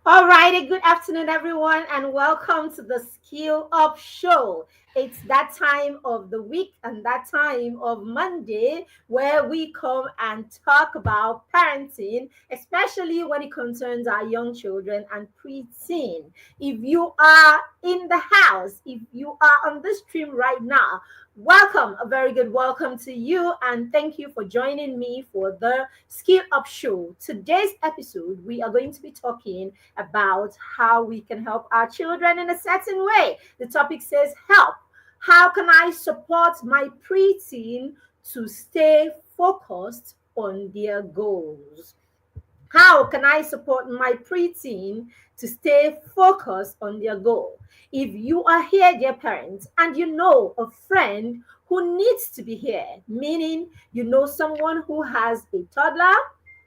Alrighty, good afternoon, everyone, and welcome to the Skill Up Show. It's that time of the week and that time of Monday where we come and talk about parenting, especially when it concerns our young children and preteen. If you are in the house, if you are on the stream right now, welcome, a very good welcome to you, and thank you for joining me for the Skill Up Show. Today's episode, we are going to be talking about how we can help our children in a certain way. The topic says help. How can I support my preteen to stay focused on their goals? How can I support my preteen to stay focused on their goal? If you are here, dear parents, and you know a friend who needs to be here, meaning you know someone who has a toddler,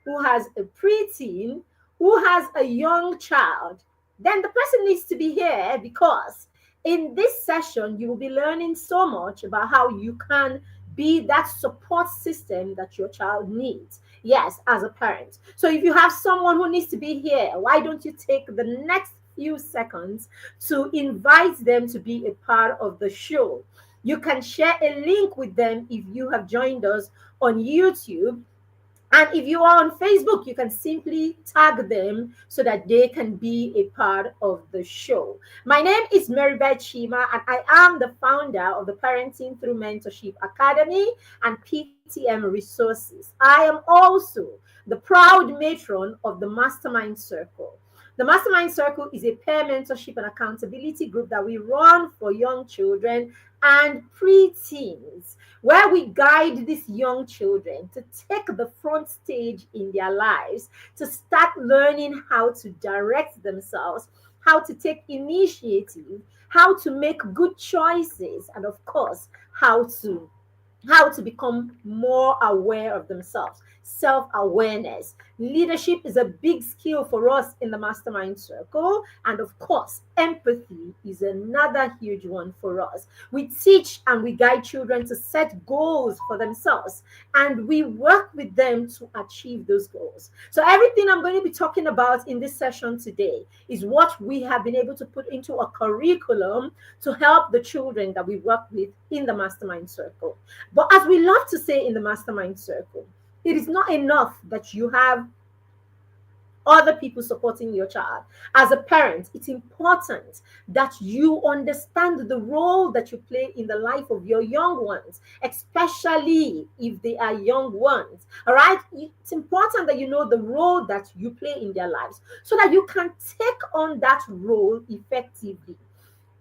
who has a preteen, who has a young child, then the person needs to be here because in this session, you will be learning so much about how you can be that support system that your child needs. Yes, as a parent. So if you have someone who needs to be here, why don't you take the next few seconds to invite them to be a part of the show? You can share a link with them if you have joined us on YouTube, and if you are on Facebook, you can simply tag them so that they can be a part of the show. My name is Maribeth Chima, and I am the founder of the Parenting Through Mentorship Academy and PTM Resources. I am also the proud matron of the Mastermind Circle. The Mastermind Circle is a peer mentorship and accountability group that we run for young children and preteens, where we guide these young children to take the front stage in their lives, to start learning how to direct themselves, how to take initiative, how to make good choices, and of course, how to become more aware of themselves. Self awareness. Leadership is a big skill for us in the mastermind circle. And of course, empathy is another huge one for us. We teach and we guide children to set goals for themselves, and we work with them to achieve those goals. So, everything I'm going to be talking about in this session today is what we have been able to put into a curriculum to help the children that we work with in the mastermind circle. But as we love to say in the mastermind circle, it is not enough that you have other people supporting your child. As a parent, it's important that you understand the role that you play in the life of your young ones, especially if they are young ones. All right? It's important that you know the role that you play in their lives so that you can take on that role effectively.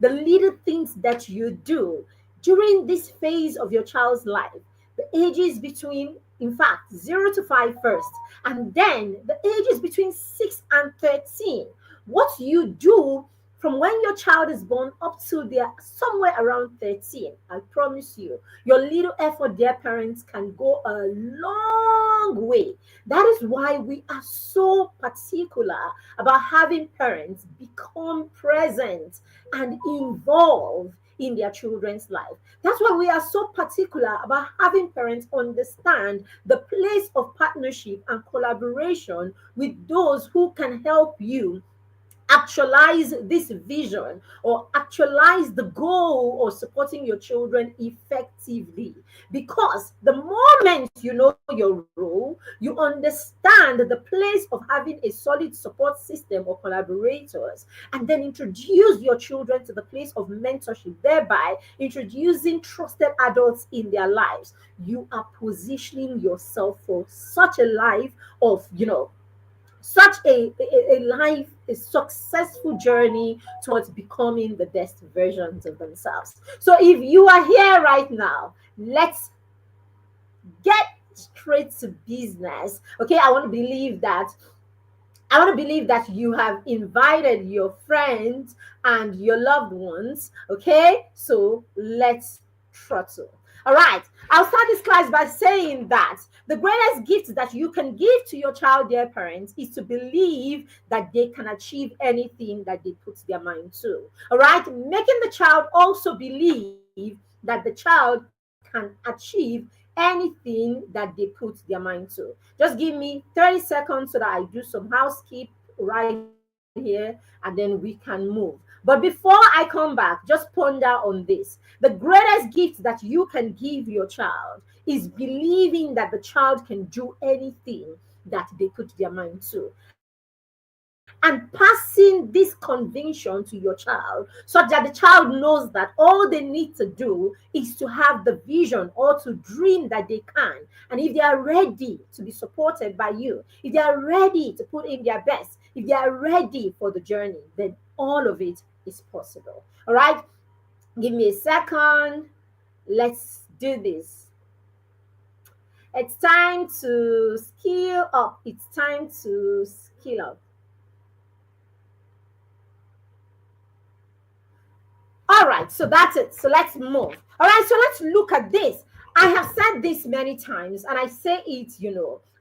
The little things that you do during this phase of your child's life, the ages between, in fact, 0 to 5 first, and then the ages between 6 and 13. What you do from when your child is born up to they're somewhere around 13, I promise you, your little effort, dear parents, can go a long way. That is why we are so particular about having parents become present and involved in their children's life. That's why we are so particular about having parents understand the place of partnership and collaboration with those who can help you actualize this vision or actualize the goal of supporting your children effectively. Because the moment you know your role, you understand the place of having a solid support system or collaborators, and then introduce your children to the place of mentorship, thereby introducing trusted adults in their lives. You are positioning yourself for such a life of, such a life, a successful journey towards becoming the best versions of themselves. So if you are here right now, let's get straight to business. Okay, I want to believe that you have invited your friends and your loved ones. Okay, so let's throttle. All right, I'll start this class by saying that the greatest gift that you can give to your child, dear parents, is to believe that they can achieve anything that they put their mind to. All right, making the child also believe that the child can achieve anything that they put their mind to. Just give me 30 seconds so that I do some housekeep right now. here and then we can move. But before I come back, just ponder on this. The greatest gift that you can give your child is believing that the child can do anything that they put their mind to. And passing this conviction to your child such that the child knows that all they need to do is to have the vision or to dream that they can. And if they are ready to be supported by you, if they are ready to put in their best, if they are ready for the journey, then all of it is possible. All right, give me a second. Let's do this. It's time to skill up. It's time to skill up. All right, so that's it. So let's move. All right, so let's look at this. I have said this many times, and I say it,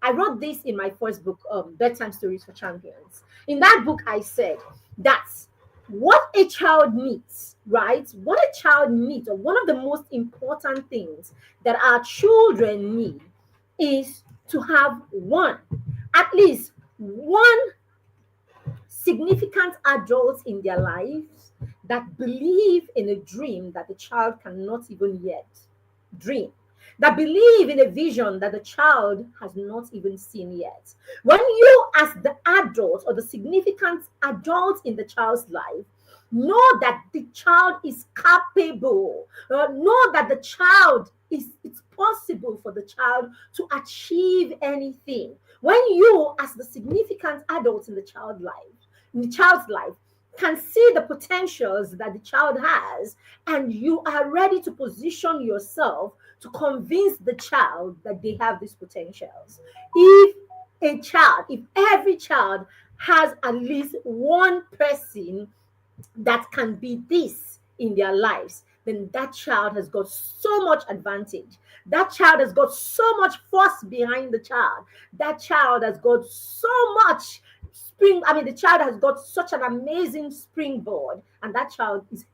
I wrote this in my first book, Bedtime Stories for Champions. In that book, I said that what a child needs, right? What a child needs, or one of the most important things that our children need is to have at least one significant adults in their lives that believe in a dream that the child cannot even yet dream, that believe in a vision that the child has not even seen yet. When you, as the adult or the significant adult in the child's life, know that the child is capable, know that the child it's possible for the child to achieve anything. When you, as the significant adult in the child's life, can see the potentials that the child has, and you are ready to position yourself to convince the child that they have these potentials. If every child has at least one person that can be this in their lives, then that child has got so much advantage. That child has got so much force behind the child. That child has got so much the child has got such an amazing springboard, and that child is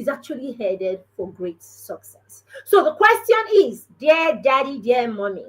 actually headed for great success. So the question is, dear daddy, dear mommy,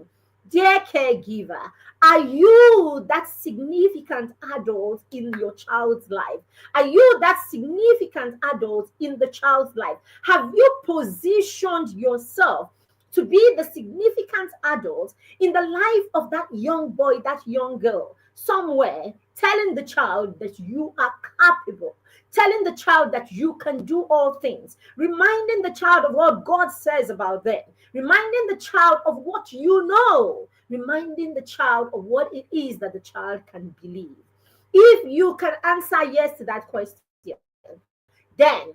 dear caregiver, are you that significant adult in your child's life? Are you that significant adult in the child's life? Have you positioned yourself to be the significant adult in the life of that young boy, that young girl, somewhere, telling the child that you are capable, telling the child that you can do all things, reminding the child of what God says about them, reminding the child of what you know, reminding the child of what it is that the child can believe? If you can answer yes to that question, then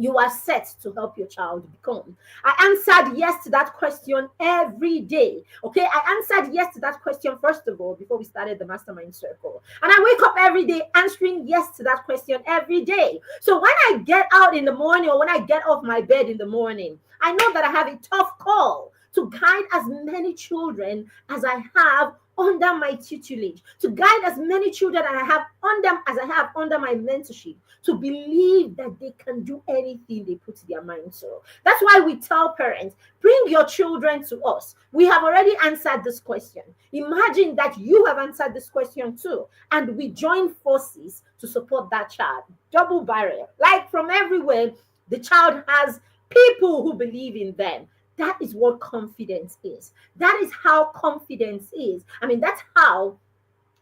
you are set to help your child become. I answered yes to that question every day. Okay, I answered yes to that question first of all before we started the mastermind circle. And I wake up every day answering yes to that question every day. So when I get out in the morning or when I get off my bed in the morning, I know that I have a tough call to guide as many children as I have under my tutelage, to guide as many children as I have under my mentorship, to believe that they can do anything they put their mind to. That's why we tell parents, bring your children to us. We have already answered this question. Imagine that you have answered this question too, and we join forces to support that child. Double barrier. Like from everywhere, the child has people who believe in them. That is what confidence is. That is how confidence is. That's how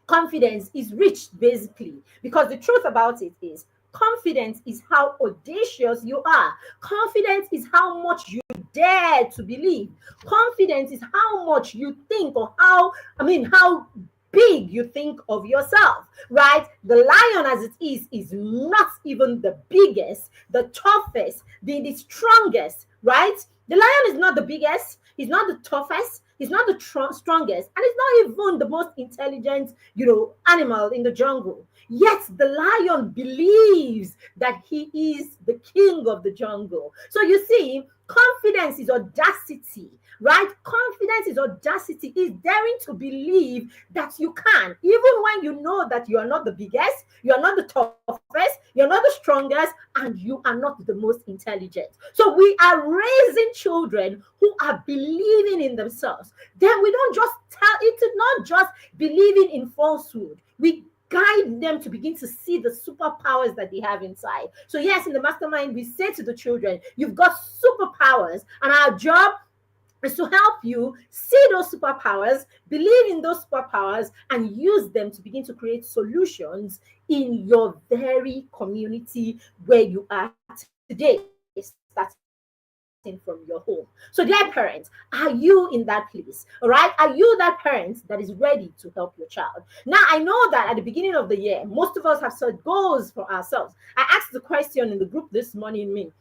confidence is reached, basically. Because the truth about it is, confidence is how audacious you are. Confidence is how much you dare to believe. Confidence is how much you think, or how big you think of yourself, right? The lion, as it is not even the biggest, the toughest, the strongest, right? The lion is not the biggest, he's not the toughest, he's not the strongest, and he's not even the most intelligent, animal in the jungle. Yet the lion believes that he is the king of the jungle. So you see, confidence is audacity, right? Confidence is audacity, is daring to believe that you can, even when you know that you are not the biggest, you are not the toughest, you're not the strongest, and you are not the most intelligent. So we are raising children who are believing in themselves. Then we don't just tell, it's not just believing in falsehood. We guide them to begin to see the superpowers that they have inside. So, yes, in the mastermind, we say to the children, you've got superpowers, and our job is to help you see those superpowers, believe in those superpowers, and use them to begin to create solutions in your very community where you are today, starting from your home. So, dear parents, are you in that place? All right? Are you that parent that is ready to help your child? Now, I know that at the beginning of the year, most of us have set goals for ourselves. I asked the question in the group this morning,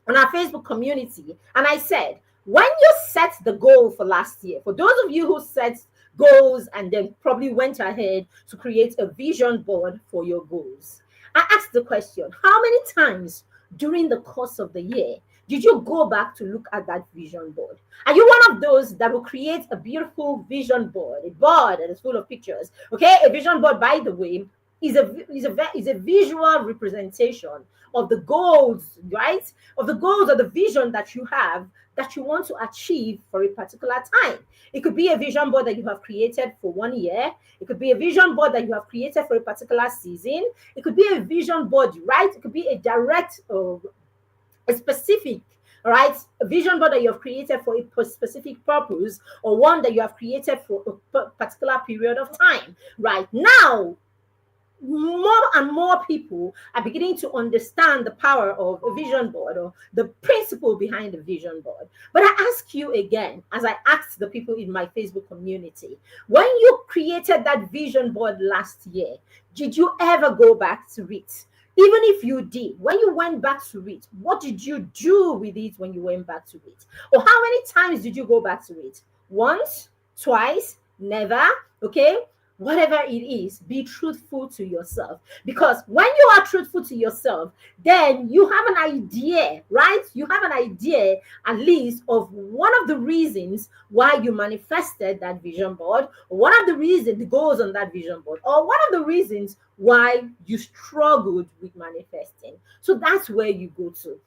on our Facebook community, and I said, when you set the goal for last year, for those of you who set goals and then probably went ahead to create a vision board for your goals, I asked the question, how many times during the course of the year did you go back to look at that vision board? Are you one of those that will create a beautiful vision board, a board that is full of pictures? Okay, a vision board, by the way, is a visual representation of the goals, right? Of the goals or the vision that you have that you want to achieve for a particular time. It could be a vision board that you have created for 1 year. It could be a vision board that you have created for a particular season. It could be a vision board, right? It could be a direct, a specific, right, a vision board that you have created for a specific purpose, or one that you have created for a particular period of time. Right now, more and more people are beginning to understand the power of a vision board, or the principle behind the vision board. But I ask you again, as I asked the people in my Facebook community, when you created that vision board last year, did you ever go back to it? Even if you did, when you went back to it, what did you do with it when you went back to it? Or how many times did you go back to it? Once, twice, never? Okay, whatever it is, be truthful to yourself. Because when you are truthful to yourself, then you have an idea, right? You have an idea, at least, of one of the reasons why you manifested that vision board, or one of the reasons, the goals on that vision board, or one of the reasons why you struggled with manifesting. So that's where you go to.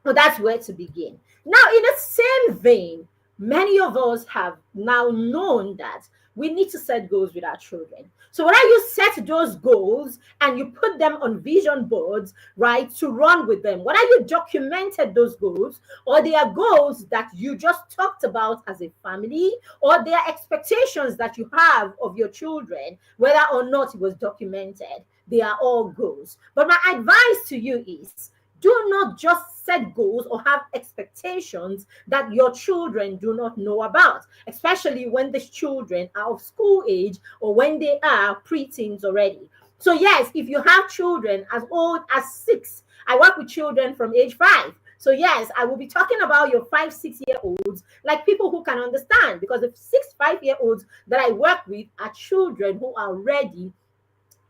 So that's where to begin. Now, in the same vein, many of us have now known that we need to set goals with our children. So whether you set those goals and you put them on vision boards, right, to run with them, whether you documented those goals, or they are goals that you just talked about as a family, or they are expectations that you have of your children, whether or not it was documented, they are all goals. But my advice to you is, do not just set goals or have expectations that your children do not know about, especially when the children are of school age or when they are preteens already. So, yes, if you have children as old as 6, I work with children from age 5. So, yes, I will be talking about your 5, 6 year olds, like people who can understand, because the 6, 5 year olds that I work with are children who are ready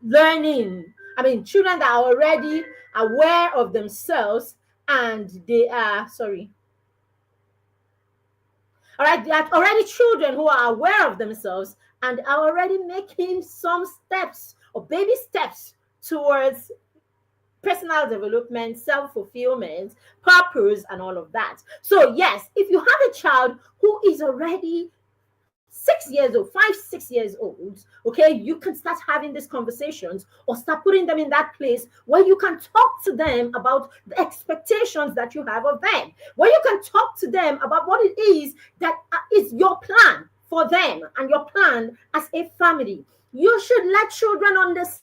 learning. I mean, children that are already aware of themselves, and they are, sorry. All right, they are already children who are aware of themselves and are already making some steps or baby steps towards personal development, self-fulfillment, purpose, and all of that. So, yes, if you have a child who is already 6 years old, 5, 6 years old, okay, you can start having these conversations, or start putting them in that place where you can talk to them about the expectations that you have of them, where you can talk to them about what it is that is your plan for them and your plan as a family. You should let children understand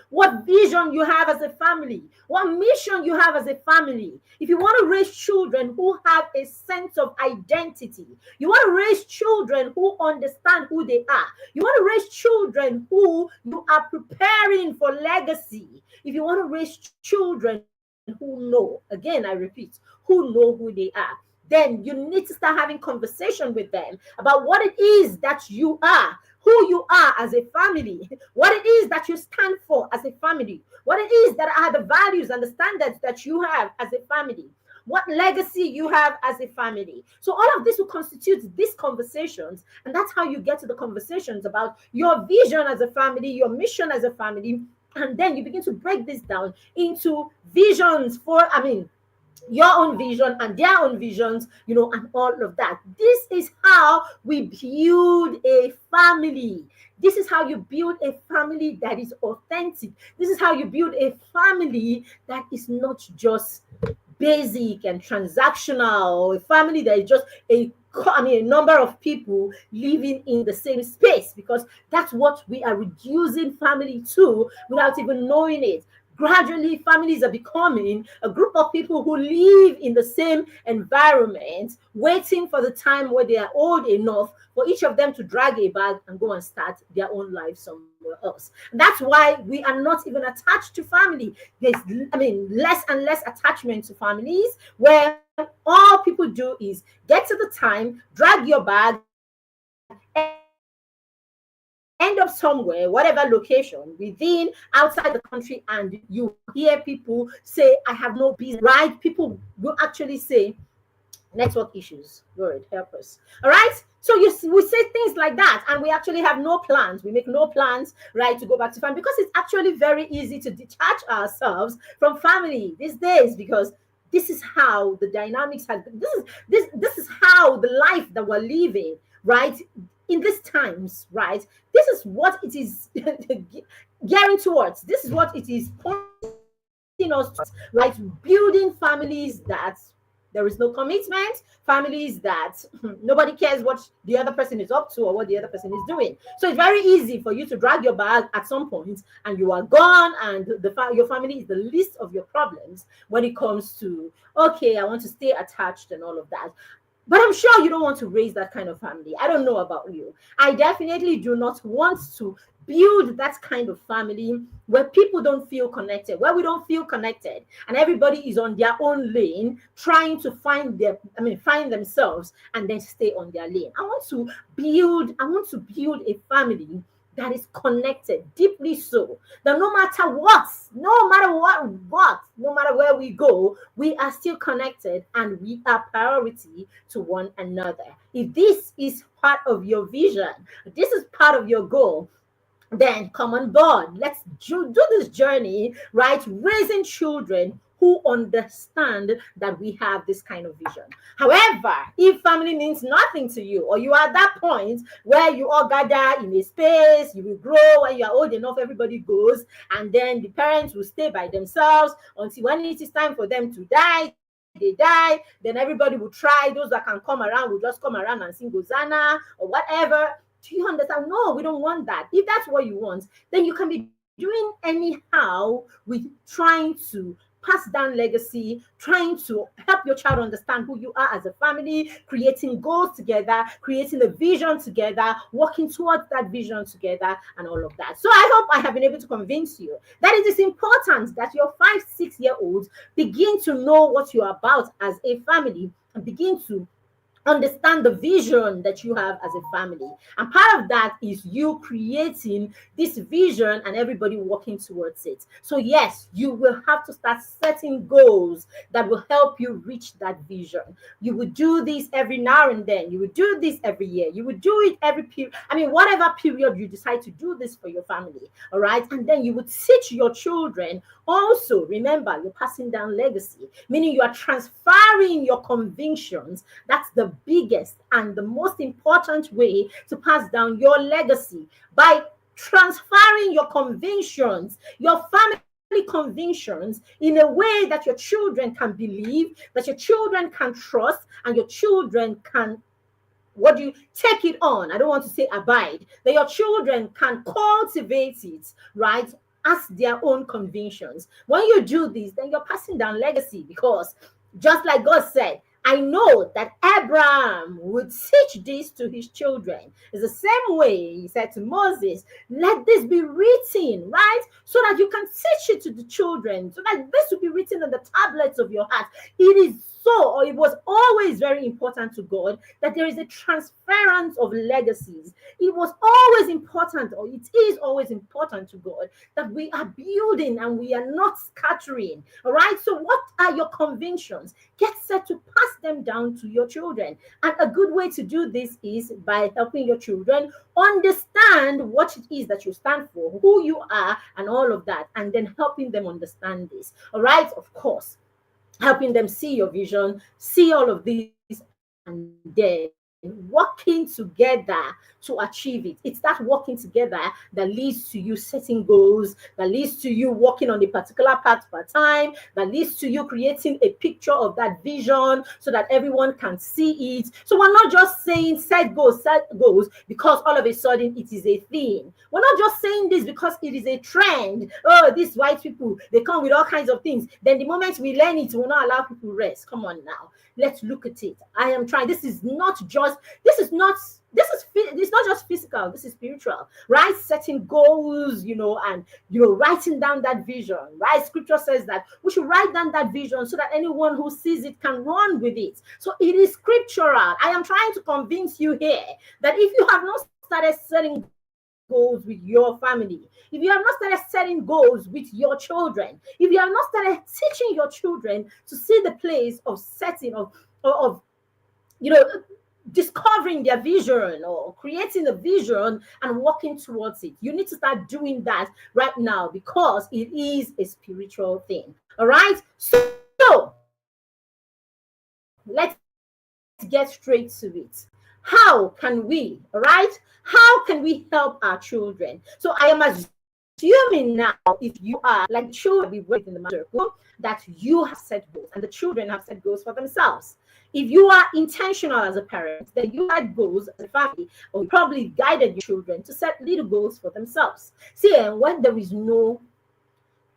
what vision you have as a family, what mission you have as a family. If you want to raise children who have a sense of identity, you want to raise children who understand who they are, you want to raise children who you are preparing for legacy, if you want to raise children who know, again, I repeat, who know who they are, then you need to start having conversation with them about what it is that you are, who you are as a family, what it is that you stand for as a family, what it is that are the values and the standards that you have as a family, what legacy you have as a family. So all of this will constitute these conversations, and that's how you get to the conversations about your vision as a family, your mission as a family, and then you begin to break this down into visions for, your own vision and their own visions, and all of that. This is how we build a family. This is how you build a family that is authentic. This is how you build a family that is not just basic and transactional, a family that is just a number of people living in the same space, because that's what we are reducing family to without even knowing it. Gradually, families are becoming a group of people who live in the same environment, waiting for the time where they are old enough for each of them to drag a bag and go and start their own life somewhere else. That's why we are not even attached to family. There's, less and less attachment to families, where all people do is get to the time, drag your bag, end up somewhere, whatever location, within, outside the country, and you hear people say, I have no business, right? People will actually say, network issues. Lord, help us. All right. So we say things like that, and we actually have no plans. We make no plans, right, to go back to family, because it's actually very easy to detach ourselves from family these days, because this is how the dynamics have. This is how the life that we're living, right, in these times, right. This is what it is gearing towards. This is what it is pointing us towards, right? Building families that there is no commitment, families that nobody cares what the other person is up to or what the other person is doing. So it's very easy for you to drag your bag at some point and you are gone, and your family is the least of your problems when it comes to, okay, I want to stay attached and all of that. But I'm sure you don't want to raise that kind of family. I don't know about you. I definitely do not want to build that kind of family where people don't feel connected, where we don't feel connected, and everybody is on their own lane trying to find themselves and then stay on their lane. I want to build a family that is connected deeply, so that no matter where we go, we are still connected and we are priority to one another. If this is part of your vision, this is part of your goal, then come on board. Let's do this journey, right? Raising children who understand that we have this kind of vision. However, if family means nothing to you, or you are at that point where you all gather in a space, you will grow, when you are old enough, everybody goes, and then the parents will stay by themselves until when it is time for them to die, they die, then everybody will try. Those that can come around will just come around and sing Hosanna or whatever. Do you understand? No, we don't want that. If that's what you want, then you can be doing anyhow with trying to pass down legacy, trying to help your child understand who you are as a family, creating goals together, creating a vision together, working towards that vision together, and all of that. So I hope I have been able to convince you that it is important that your 5, 6 year olds begin to know what you're about as a family and begin to understand the vision that you have as a family. And part of that is you creating this vision and everybody working towards it. So yes, you will have to start setting goals that will help you reach that vision. You will do this every now and then. You will do this every year. You will do it every period. Whatever period you decide to do this for your family. All right. And then you would teach your children. Also, remember, you're passing down legacy, meaning you are transferring your convictions. That's the biggest and the most important way to pass down your legacy, by transferring your convictions, your family convictions, in a way that your children can believe, that your children can trust, and your children can, what do you take it on? I don't want to say abide, that your children can cultivate it, right? As their own convictions. When you do this, then you're passing down legacy, because just like God said, I know that Abraham would teach this to his children. It's the same way he said to Moses, let this be written, right? So that you can teach it to the children, so that this will be written on the tablets of your heart. It is so, or it was always very important to God that there is a transference of legacies. It was always important, or it is always important to God, that we are building and we are not scattering. All right. So, what are your convictions? Get set to pass them down to your children. And a good way to do this is by helping your children understand what it is that you stand for, who you are, and all of that, and then helping them understand this. All right. Of course, helping them see your vision, see all of this, and then working together to achieve it. It's that working together that leads to you setting goals, that leads to you working on a particular part per time, that leads to you creating a picture of that vision so that everyone can see it. So we're not just saying set goals because all of a sudden it is a thing. We're not just saying this because it is a trend. Oh, these white people, they come with all kinds of things. Then the moment we learn it, we'll not allow people rest. Come on now. Let's look at it. I am trying. It's not just physical, this is spiritual, right? Setting goals, and writing down that vision, right? Scripture says that we should write down that vision so that anyone who sees it can run with it. So it is scriptural. I am trying to convince you here that if you have not started setting goals with your family, if you have not started setting goals with your children, if you have not started teaching your children to see the place of setting of you know discovering their vision or creating a vision and working towards it, you need to start doing that right now because it is a spiritual thing. All right, so let's get straight to it. How can we, all right, how can we help our children? So I am assuming now, if you are like the children we work with in the master circle, that you have set goals and the children have set goals for themselves. If you are intentional as a parent, then you had goals as a family, or you probably guided your children to set little goals for themselves. See, and when there is no,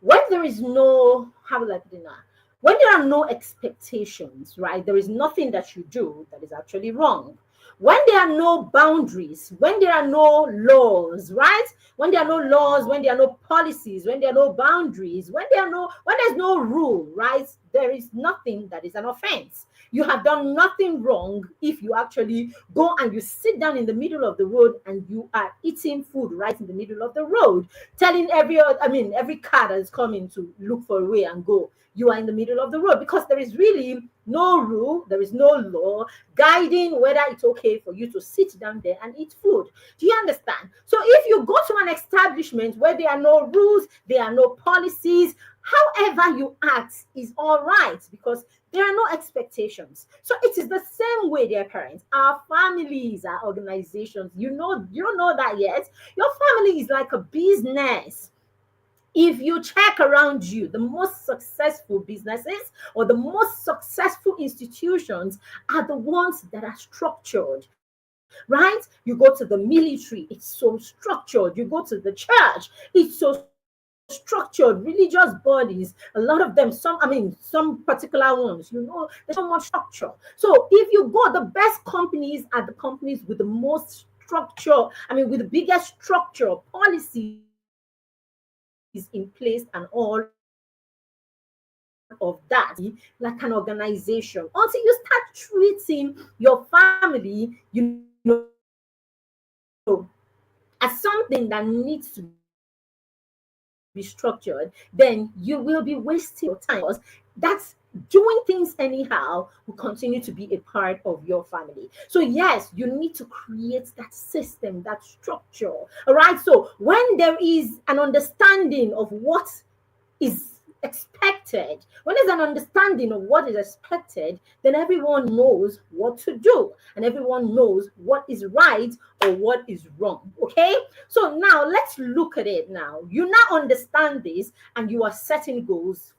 how will I put it now? When there are no expectations, right? There is nothing that you do that is actually wrong. When there are no boundaries, when there are no laws, right? When there are no laws, when there are no policies, when there are no boundaries, when there's no rule, right? There is nothing that is an offense. You have done nothing wrong if you actually go and you sit down in the middle of the road and you are eating food right in the middle of the road, telling every car that is coming to look for a way and go. You are in the middle of the road because there is really no rule, there is no law guiding whether it's okay for you to sit down there and eat food. Do you understand? So if you go to an establishment where there are no rules, there are no policies, however you act is all right because there are no expectations. So it is the same way, dear parents. Our families are organizations. You don't know that yet. Your family is like a business. If you check around you, the most successful businesses or the most successful institutions are the ones that are structured, right? You go to the military, it's so structured. You go to the church, it's so structured. Religious bodies, a lot of them, some particular ones, there's so much structure. So if you go, the best companies are the companies with the most structure, with the biggest structure, policies in place, and all of that. Like an organization. Until you start treating your family, as something that needs to be structured, then you will be wasting your time because that's doing things anyhow will continue to be a part of your family. So yes, you need to create that system, that structure. All right, so when there is an understanding of what is expected, when there's an understanding of what is expected, then everyone knows what to do and everyone knows what is right or what is wrong. Okay, so now let's look at it. Now you now understand this and you are setting goals.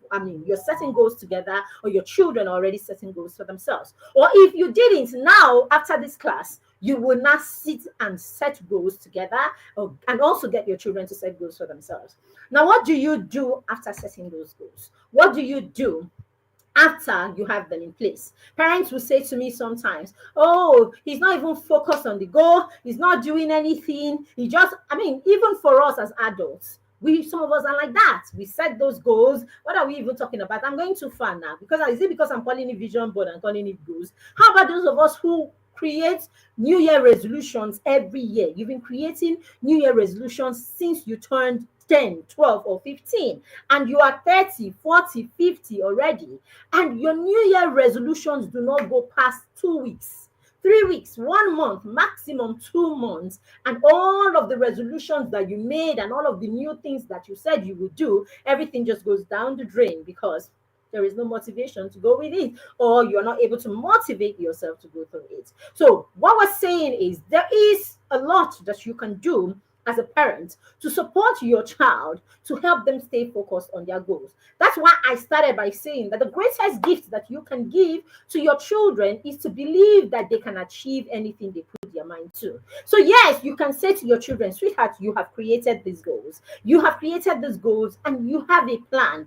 You're setting goals together, or your children are already setting goals for themselves. Or if you didn't, now after this class, you will not sit and set goals together, and also get your children to set goals for themselves. Now, what do you do after setting those goals? What do you do after you have them in place? Parents will say to me sometimes, oh, he's not even focused on the goal, he's not doing anything. Even for us as adults, some of us are like that. We set those goals. What are we even talking about? I'm going too far now. Is it because I'm calling it vision board and calling it goals? How about those of us who create New Year resolutions every year? You've been creating New Year resolutions since you turned 10, 12, or 15, and you are 30, 40, 50 already, and your New Year resolutions do not go past 2 weeks, 3 weeks, 1 month, maximum 2 months, and all of the resolutions that you made and all of the new things that you said you would do, everything just goes down the drain because There is no motivation to go with it, or you're not able to motivate yourself to go through it. So, what we're saying is there is a lot that you can do as a parent to support your child to help them stay focused on their goals. That's why I started by saying that the greatest gift that you can give to your children is to believe that they can achieve anything they put their mind to. So, yes, you can say to your children, sweetheart, you have created these goals. You have created these goals and you have a plan.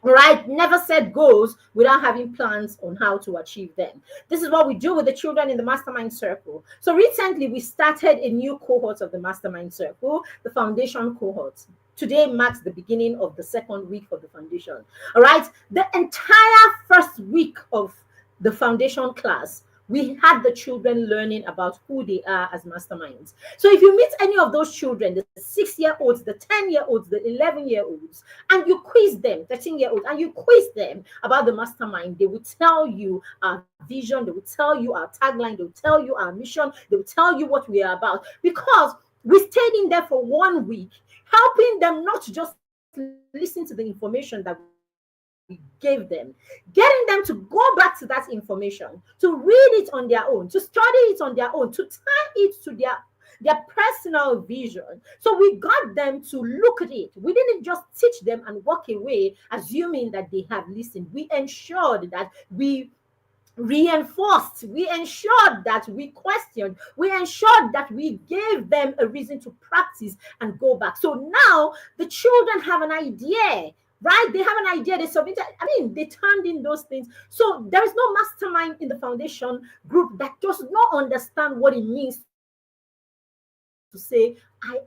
Right? Never set goals without having plans on how to achieve them. This is what we do with the children in the mastermind circle. So recently we started a new cohort of the mastermind circle, the foundation cohort. Today marks the beginning of the second week of the foundation. All right. The entire first week of the foundation class, we had the children learning about who they are as masterminds. So if you meet any of those children, the 6-year-olds, the 10-year-olds, the 11-year-olds, and you quiz them, 13-year-olds, and you quiz them about the mastermind, they will tell you our vision, they will tell you our tagline, they will tell you our mission, they will tell you what we are about. Because we stayed in there for 1 week, helping them not just listen to the information that we gave them, getting them to go back to that information, to read it on their own, to study it on their own, to tie it to their personal vision. So we got them to look at it. We didn't just teach them and walk away assuming that they have listened. We ensured that we reinforced, we ensured that we questioned, we ensured that we gave them a reason to practice and go back. So now the children have an idea, right? They have an idea, they submitted, they turned in those things. So there is no mastermind in the foundation group that does not understand what it means to say, I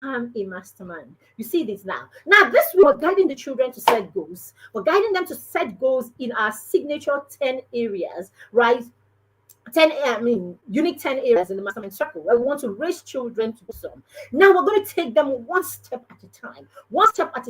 am a mastermind. You see this now. Now, this week we're guiding the children to set goals. We're guiding them to set goals in our signature 10 areas, right? 10 unique 10 areas in the mastermind circle where we want to raise children to some. Now we're going to take them one step at a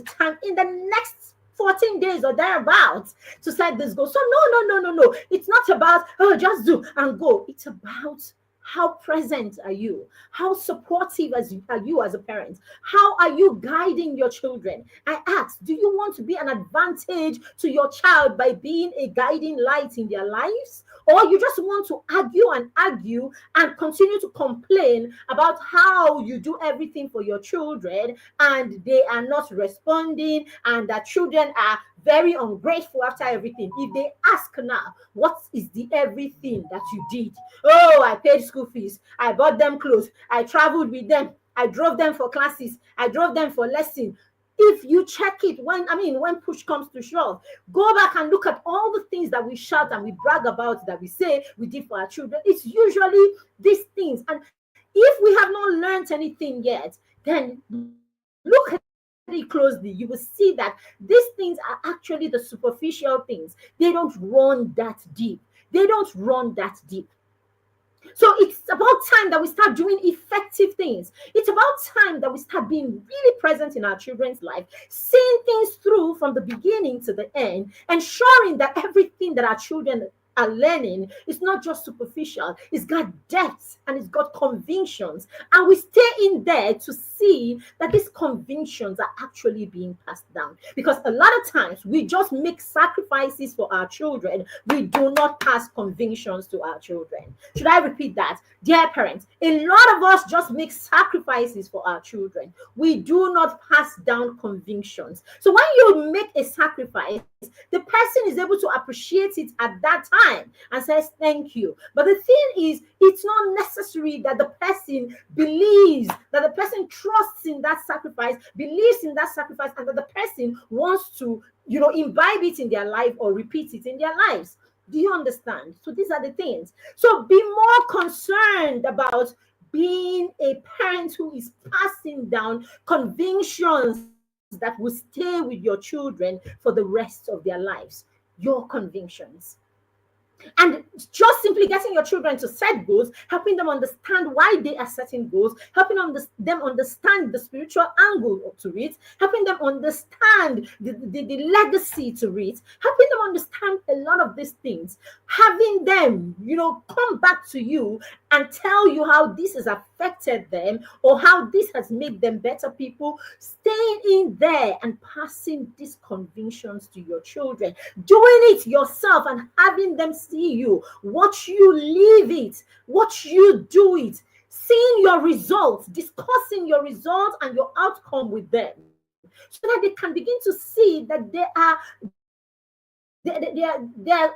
time, in the next 14 days or thereabouts to set this goal. So no. It's not about, oh, just do and go. It's about how present are you? How supportive are you as a parent? How are you guiding your children? I ask, do you want to be an advantage to your child by being a guiding light in their lives? Or you just want to argue and continue to complain about how you do everything for your children and they are not responding and that children are very ungrateful after everything? If they ask now, what is the everything that you did? Oh, I paid school fees. I bought them clothes. I traveled with them. I drove them for classes. I drove them for lessons. If you check it, when push comes to shove, go back and look at all the things that we shout and we brag about that we say we did for our children. It's usually these things. And if we have not learned anything yet, then look at it closely. You will see that these things are actually the superficial things. They don't run that deep. So it's about time that we start doing effective things. It's about time that we start being really present in our children's life, seeing things through from the beginning to the end, ensuring that everything that our children are learning is not just superficial. It's got depth and it's got convictions. And we stay in there to see that these convictions are actually being passed down. Because a lot of times we just make sacrifices for our children. We do not pass convictions to our children. Should I repeat that? Dear parents, a lot of us just make sacrifices for our children. We do not pass down convictions. So when you make a sacrifice, the person is able to appreciate it at that time and says thank you. But the thing is, it's not necessary that the person believes, that the person trusts in that sacrifice, believes in that sacrifice, and that the person wants to, imbibe it in their life or repeat it in their lives. Do you understand? So these are the things. So be more concerned about being a parent who is passing down convictions that will stay with your children for the rest of their lives. Your convictions. And just simply getting your children to set goals, helping them understand why they are setting goals, helping them understand the spiritual angle to it, helping them understand the legacy to it, helping them understand a lot of these things, having them, come back to you and tell you how this has affected them or how this has made them better people, staying in there and passing these convictions to your children, doing it yourself and having them see you, watch you live it, watch you do it, seeing your results, discussing your results and your outcome with them, so that they can begin to see that they are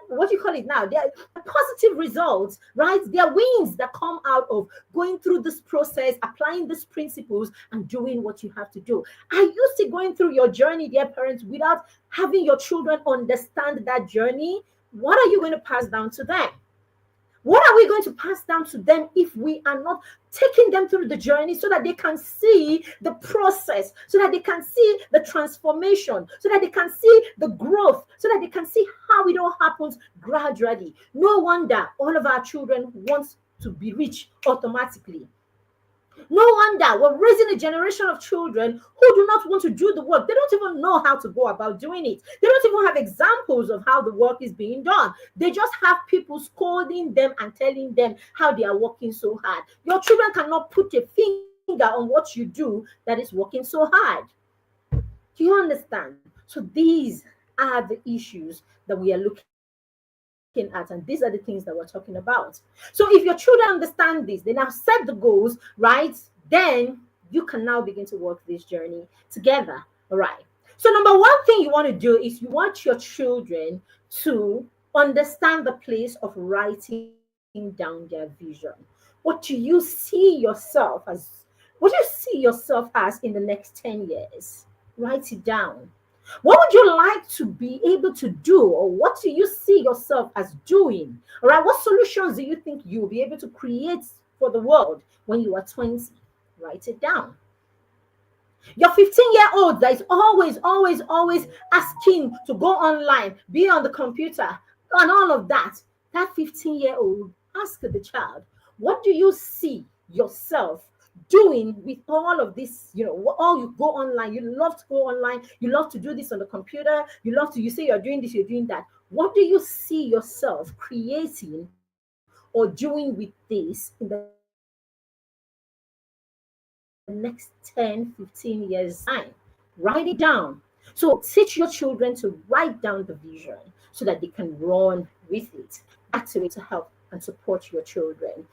what you call it now, they are positive results, right? They are wins that come out of going through this process, applying these principles and doing what you have to do. Are you still going through your journey, dear parents, without having your children understand that journey? What are you going to pass down to them? What are we going to pass down to them if we are not taking them through the journey so that they can see the process, so that they can see the transformation, so that they can see the growth, so that they can see how it all happens gradually? No wonder all of our children want to be rich automatically. No wonder we're raising a generation of children who do not want to do the work. They don't even know how to go about doing it. They don't even have examples of how the work is being done. They just have people scolding them and telling them how they are working so hard. Your children cannot put a finger on what you do that is working so hard. Do you understand? So these are the issues that we are looking at, and these are the things that we're talking about. So if your children understand this, they now set the goals, right? Then you can now begin to work this journey together. All right. So number one thing you want to do is you want your children to understand the place of writing down their vision. What do you see yourself as? What do you see yourself as in the next 10 years? Write it down. What would you like to be able to do, or what do you see yourself as doing? All right, what solutions do you think you'll be able to create for the world when you are 20? Write it down. Your 15-year-old that is always asking to go online, be on the computer, and all of that. That 15-year-old, ask the child, what do you see yourself doing with all of this? All you go online, you love to go online, you love to do this on the computer, you say you're doing this, you're doing that. What do you see yourself creating or doing with this in the next 10, 15 years time? Write it down. So teach your children to write down the vision so that they can run with it. That is a way to help and support your children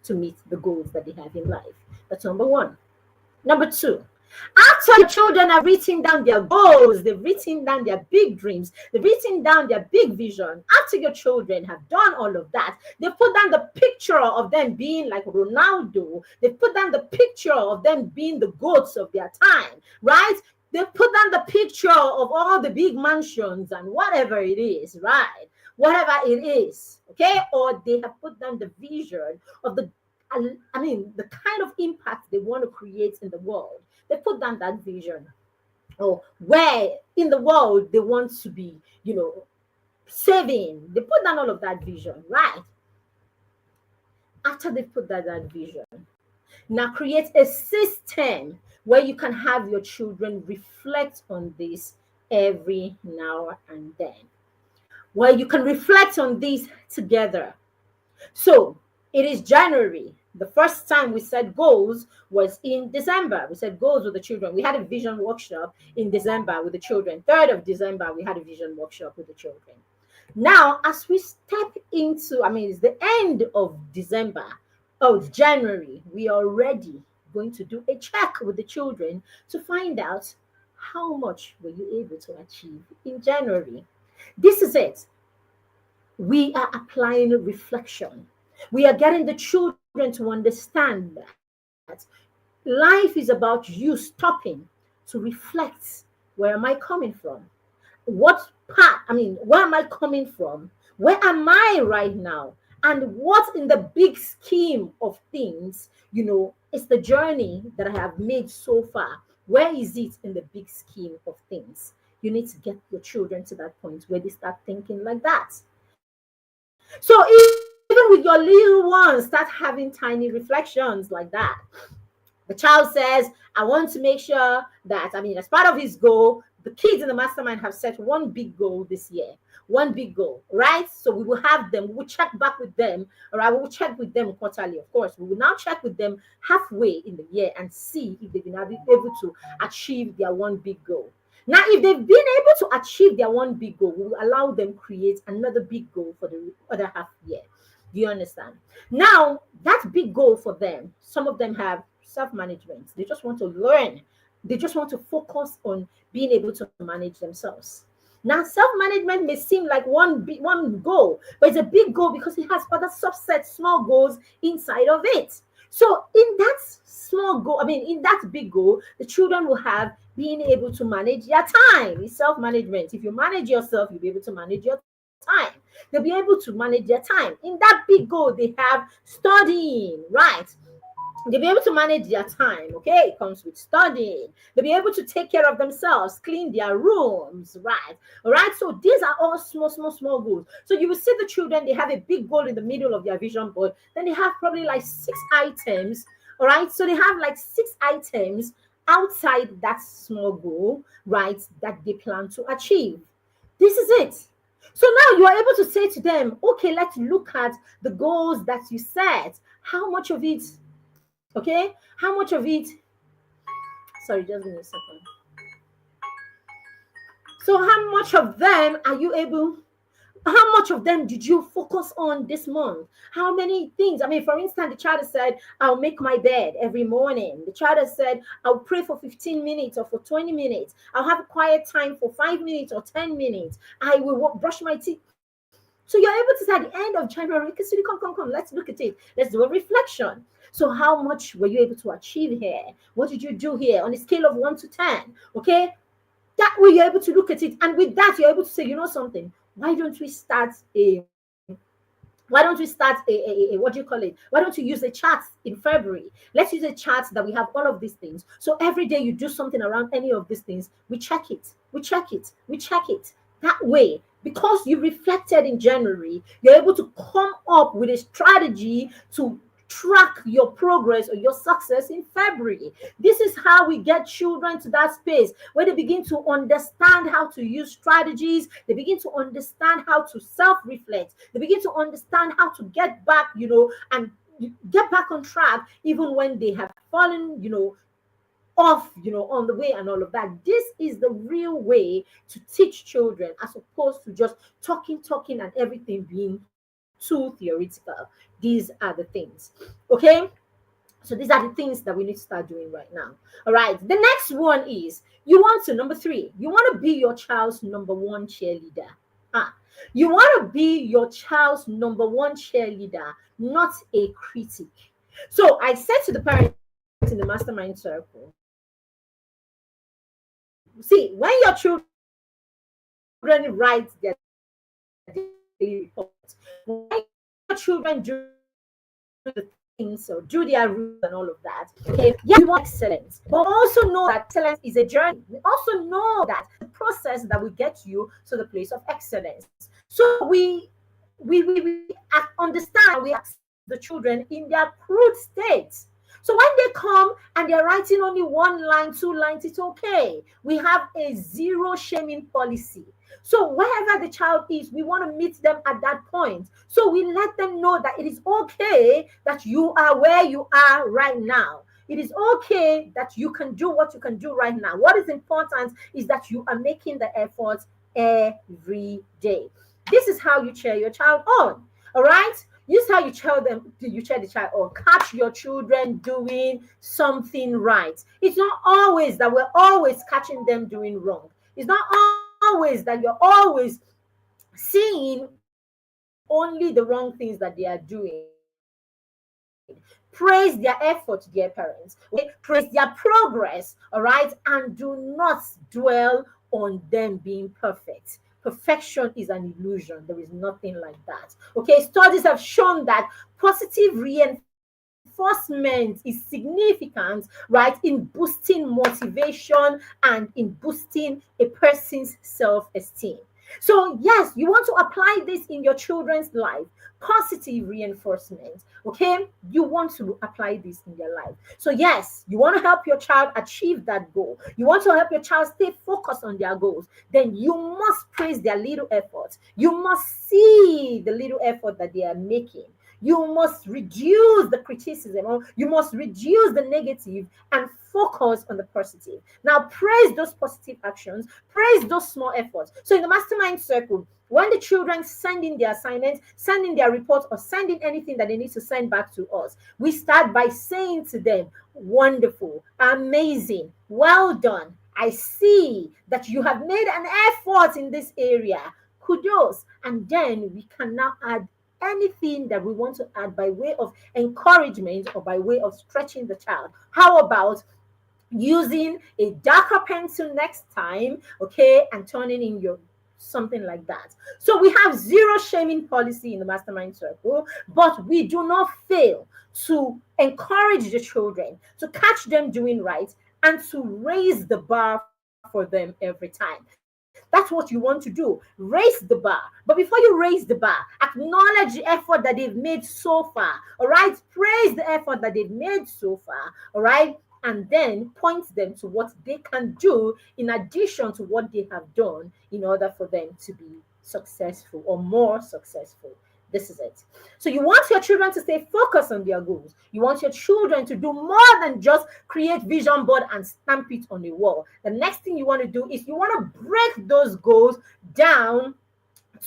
to meet the goals that they have in life. That's number one. Number two, after your children have written down their goals, they've written down their big dreams, they've written down their big vision. After your children have done all of that, they put down the picture of them being like Ronaldo. They put down the picture of them being the goats of their time, right? They put down the picture of all the big mansions and whatever it is, right? Whatever it is, okay? Or they have put down the vision of the kind of impact they want to create in the world. They put down that vision, or where in the world they want to be, saving. They put down all of that vision, right? After they put that vision, now create a system where you can have your children reflect on this every now and then, where you can reflect on this together. So it is January. The first time we set goals was in December. We set goals with the children. We had a vision workshop in December with the children. 3rd of December, we had a vision workshop with the children. Now, as we step into, it's the end of December, of January, we are already going to do a check with the children to find out how much were you able to achieve in January. This is it. We are applying reflection. We are getting the children to understand that life is about you stopping to reflect, where am I coming from? What where am I coming from? Where am I right now? And what in the big scheme of things, is the journey that I have made so far? Where is it in the big scheme of things? You need to get your children to that point where they start thinking like that. So even with your little ones, start having tiny reflections like that. The child says, I want to make sure that, as part of his goal, the kids in the mastermind have set one big goal this year. one big goal, right? So we will have them, we will check back with them, all right? We will check with them quarterly, of course. We will now check with them halfway in the year and see if they've been able to achieve their one big goal. Now, if they've been able to achieve their one big goal, we will allow them create another big goal for the other half year. Do you understand? Now, that big goal for them, some of them have self-management. They just want to learn. They just want to focus on being able to manage themselves. Now, self-management may seem like one goal, but it's a big goal because it has other subset small goals inside of it. So in that small goal, I mean, in that big goal, the children will have being able to manage their time. It's self-management. If you manage yourself, you'll be able to manage your time. They'll be able to manage their time. In that big goal, they have studying, right? They'll be able to manage their time. Okay, it comes with studying. They'll be able to take care of themselves, clean their rooms, right? All right, so these are all small goals. So you will see the children, they have a big goal in the middle of their vision board. Then they have probably like 6 items. All right, so they have like 6 items outside that small goal, right, that they plan to achieve. This is it. So now you are able to say to them, okay, let's look at the goals that you set. How much of it, okay? How much of it, sorry, just give me a second. So how much of them are you able, how much of them did you focus on this month? How many things? I mean, for instance, the child has said, I'll make my bed every morning. The child has said, I'll pray for 15 minutes or for 20 minutes. I'll have a quiet time for 5 minutes or 10 minutes. I will brush my teeth. So you're able to say at the end of January, come, let's look at it. Let's do a reflection. So how much were you able to achieve here? What did you do here on a scale of 1 to 10? Okay, that way you're able to look at it, and with that you're able to say, you know something, why don't we start a what do you call it, why don't you use a chart in February? Let's use a chart that we have all of these things, so every day you do something around any of these things, we check it that way. Because you reflected in January, you're able to come up with a strategy to track your progress or your success in February. This is how we get children to that space where they begin to understand how to use strategies. They begin to understand how to self-reflect. They begin to understand how to get back, and get back on track even when they have fallen, off, on the way and all of that. This is the real way to teach children as opposed to just talking and everything being too theoretical. These are the things. Okay? So these are the things that we need to start doing right now. All right. The next one is number 3, you want to be your child's number one cheerleader. You want to be your child's number one cheerleader, not a critic. So I said to the parents in the mastermind circle, see, when your children write their daily reports, when your children do the things or do their rules and all of that, okay, yeah, we want excellence, but also know that excellence is a journey. We also know that the process that will get you to the place of excellence. So we understand, we accept the children in their crude states. So when they come and they're writing only 1 line, 2 lines, it's okay. We have a zero shaming policy. So wherever the child is, we want to meet them at that point. So we let them know that it is okay that you are where you are right now. It is okay that you can do what you can do right now. What is important is that you are making the effort every day. This is how you cheer your child on. All right? This is how you cheer the child on. Catch your children doing something right. It's not always that we're always catching them doing wrong. It's not always that you're always seeing only the wrong things that they are doing. Praise their effort, dear parents. Okay? Praise their progress, all right? And do not dwell on them being perfect. Perfection is an illusion. There is nothing like that. Okay, studies have shown that positive reinforcement is significant, right, in boosting motivation and in boosting a person's self-esteem. So, yes, you want to apply this in your children's life. Positive reinforcement. Okay, you want to apply this in their life. So, yes, you want to help your child achieve that goal. You want to help your child stay focused on their goals. Then you must praise their little efforts. You must see the little effort that they are making. You must reduce the criticism, or you must reduce the negative and focus on the positive. Now, praise those positive actions, praise those small efforts. So, in the mastermind circle, when the children send in their assignments, send in their reports, or send in anything that they need to send back to us, we start by saying to them, wonderful, amazing, well done. I see that you have made an effort in this area. Kudos. And then we can now add anything that we want to add by way of encouragement or by way of stretching the child. How about using a darker pencil next time, okay, and turning in your something like that. So we have zero shaming policy in the mastermind circle, but we do not fail to encourage the children, to catch them doing right, and to raise the bar for them every time. That's what you want to do. Raise the bar. But before you raise the bar, acknowledge the effort that they've made so far. All right. Praise the effort that they've made so far. All right. And then point them to what they can do in addition to what they have done in order for them to be successful or more successful. This is it. So you want your children to stay focused on their goals. You want your children to do more than just create vision board and stamp it on a wall. The next thing you want to do is you want to break those goals down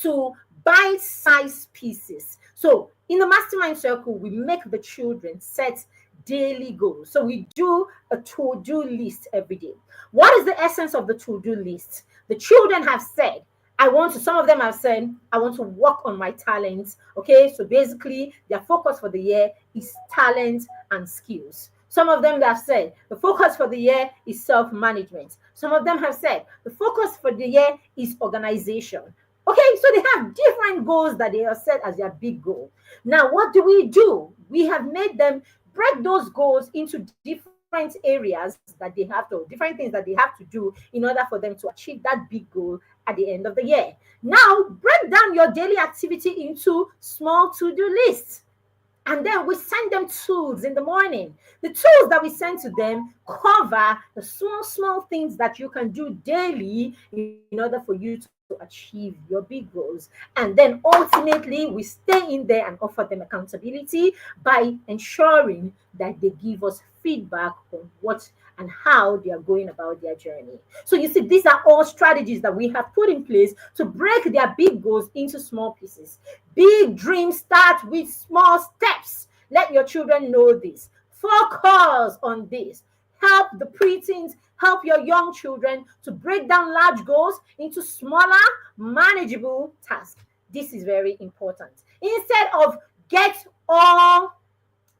to bite-sized pieces. So in the mastermind circle, we make the children set daily goals. So we do a to-do list every day. What is the essence of the to-do list? The children have said, some of them have said, I want to work on my talents. Okay, so basically their focus for the year is talent and skills. Some of them have said the focus for the year is self-management. Some of them have said the focus for the year is organization. Okay, so they have different goals that they have set as their big goal. Now, what do? We have made them break those goals into different areas that they have to, different things that they have to do in order for them to achieve that big goal at the end of the year. Now, break down your daily activity into small to-do lists. And then we send them tools in the morning. The tools that we send to them cover the small things that you can do daily in order for you to achieve your big goals. And then ultimately, we stay in there and offer them accountability by ensuring that they give us feedback on what and how they are going about their journey. So you see, these are all strategies that we have put in place to break their big goals into small pieces. Big dreams start with small steps. Let your children know this. Focus on this. Help the preteens, help your young children to break down large goals into smaller, manageable tasks. This is very important. Instead of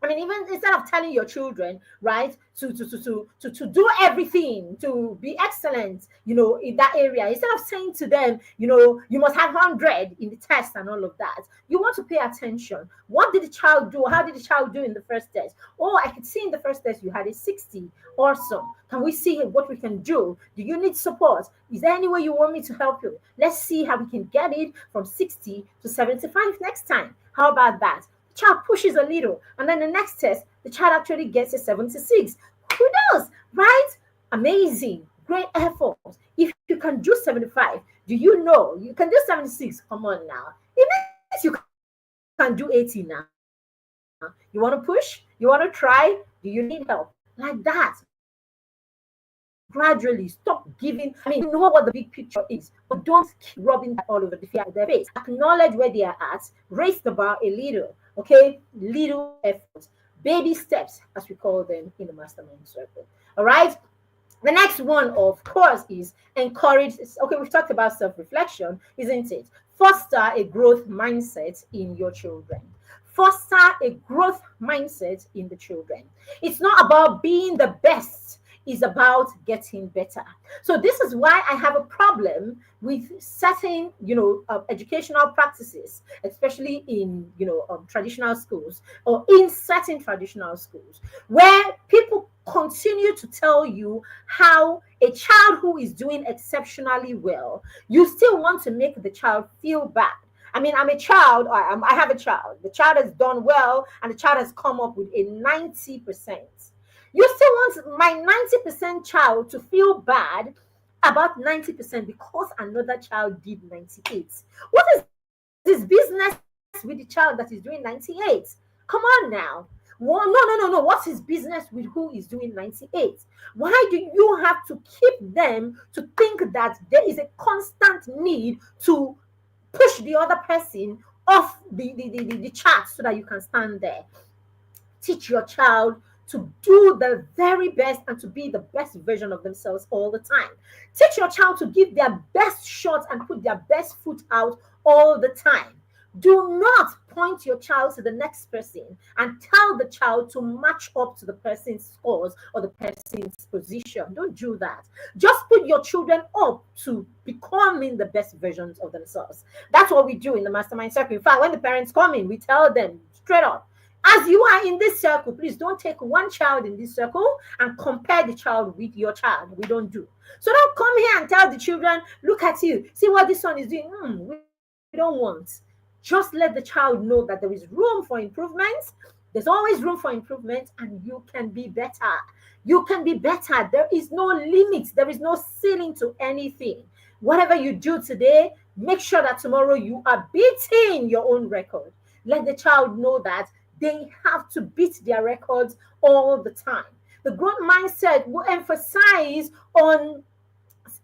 even instead of telling your children, right, to do everything, to be excellent, in that area, instead of saying to them, you must have 100 in the test and all of that, you want to pay attention. What did the child do? How did the child do in the first test? Oh, I could see in the first test you had a 60. Awesome. Can we see what we can do? Do you need support? Is there any way you want me to help you? Let's see how we can get it from 60 to 75 next time. How about that? Child pushes a little, and then the next test, the child actually gets a 76. Kudos, right? Amazing, great effort. If you can do 75, do you know you can do 76? Come on now. It means you can do 80 now. You want to push? You want to try? Do you need help? Like that. Gradually stop giving. You know what the big picture is, but don't keep rubbing that all over the their face. Acknowledge where they are at, raise the bar a little. Okay, little efforts, baby steps, as we call them in the mastermind circle. All right. The next one, of course, is encourage. Okay, we've talked about self-reflection, isn't it? Foster a growth mindset in your children. Foster a growth mindset in the children. It's not about being the best. Is about getting better. So this is why I have a problem with certain, educational practices, especially in, traditional schools or in certain traditional schools, where people continue to tell you how a child who is doing exceptionally well, you still want to make the child feel bad. I mean, I'm a child, I have a child. The child has done well, and the child has come up with a 90%. You still want my 90% child to feel bad about 90% because another child did 98. What is his business with the child that is doing 98? Come on now. Well, no, no, no, no. What's his business with who is doing 98? Why do you have to keep them to think that there is a constant need to push the other person off the chart so that you can stand there? Teach your child to do the very best and to be the best version of themselves all the time. Teach your child to give their best shot and put their best foot out all the time. Do not point your child to the next person and tell the child to match up to the person's scores or the person's position. Don't do that. Just put your children up to becoming the best versions of themselves. That's what we do in the mastermind circle. In fact, when the parents come in, we tell them straight up, as you are in this circle, please don't take one child in this circle and compare the child with your child. We don't do. So don't come here and tell the children, look at you, see what this one is doing. We don't want. Just let the child know that there is room for improvement. There's always room for improvement, and you can be better. You can be better. There is no limit. There is no ceiling to anything. Whatever you do today, make sure that tomorrow you are beating your own record. Let the child know that they have to beat their records all the time. The growth mindset will emphasize on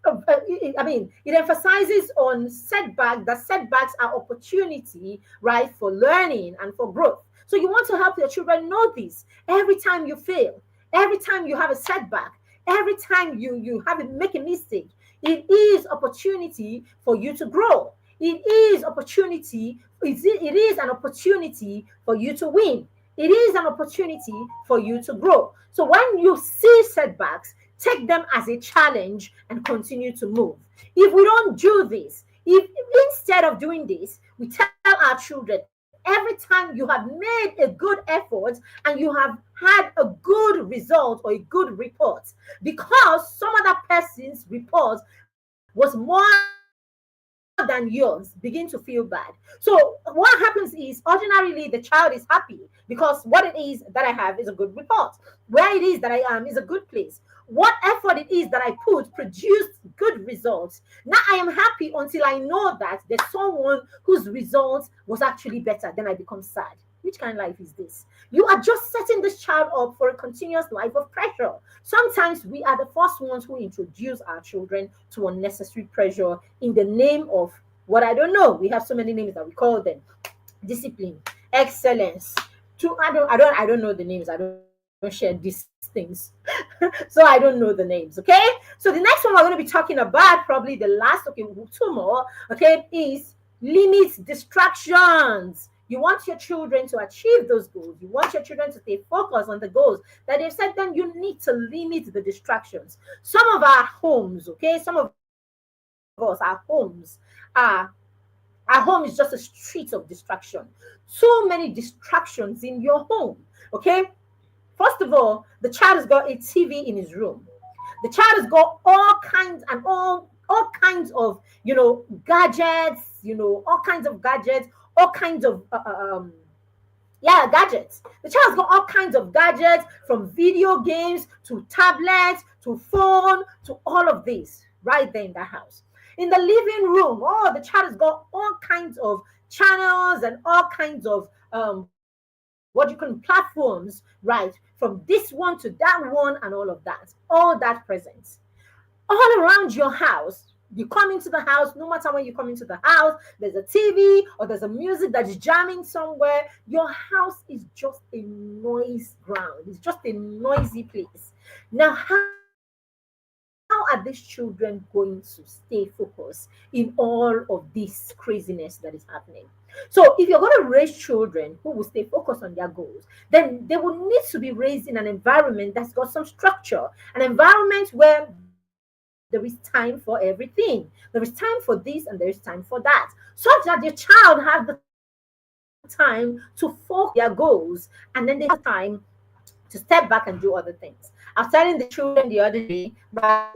it emphasizes on setback, that setbacks are opportunity, right, for learning and for growth. So you want to help your children know this. Every time you fail, every time you have a setback, every time you have to make a mistake, it is opportunity for you to grow. It is opportunity. It is an opportunity for you to win. It is an opportunity for you to grow. So when you see setbacks, take them as a challenge and continue to move. If we don't do this, if instead of doing this, we tell our children, every time you have made a good effort and you have had a good result or a good report, because some other person's report was more than yours, begin to feel bad. So what happens is, ordinarily the child is happy because what it is that I have is a good report. Where it is that I am is a good place. What effort it is that I put produced good results. Now I am happy until I know that there's someone whose results was actually better. Then I become sad. Which kind of life is this? You are just setting this child up for a continuous life of pressure. Sometimes we are the first ones who introduce our children to unnecessary pressure in the name of what I don't know. We have so many names that we call them: discipline, excellence. I don't know the names. I don't share these things. So I don't know the names. Okay. So the next one we're going to be talking about, probably the last, okay, two more, okay, is limit distractions. You want your children to achieve those goals. You want your children to stay focused on the goals that they've set. Then you need to limit the distractions. Some of our homes, okay, some of us, our home is just a street of distraction. So many distractions in your home. Okay. First of all, the child has got a TV in his room. The child has got all kinds and all kinds of gadgets, all kinds of gadgets, all kinds of gadgets. The child has got all kinds of gadgets, from video games to tablets to phone to all of this right there in the house. In the living room, the child has got all kinds of channels and all kinds of platforms, right? From this one to that one and all that present. All around your house, you come into the house, no matter when you come into the house, there's a TV or there's a music that's jamming somewhere. Your house is just a noise ground. It's just a noisy place. Now, how are these children going to stay focused in all of this craziness that is happening? So if you're going to raise children who will stay focused on their goals, then they will need to be raised in an environment that's got some structure, an environment where there is time for everything. There is time for this and there is time for that, such that your child has the time to focus their goals, and then they have time to step back and do other things. I was telling the children the other day, right?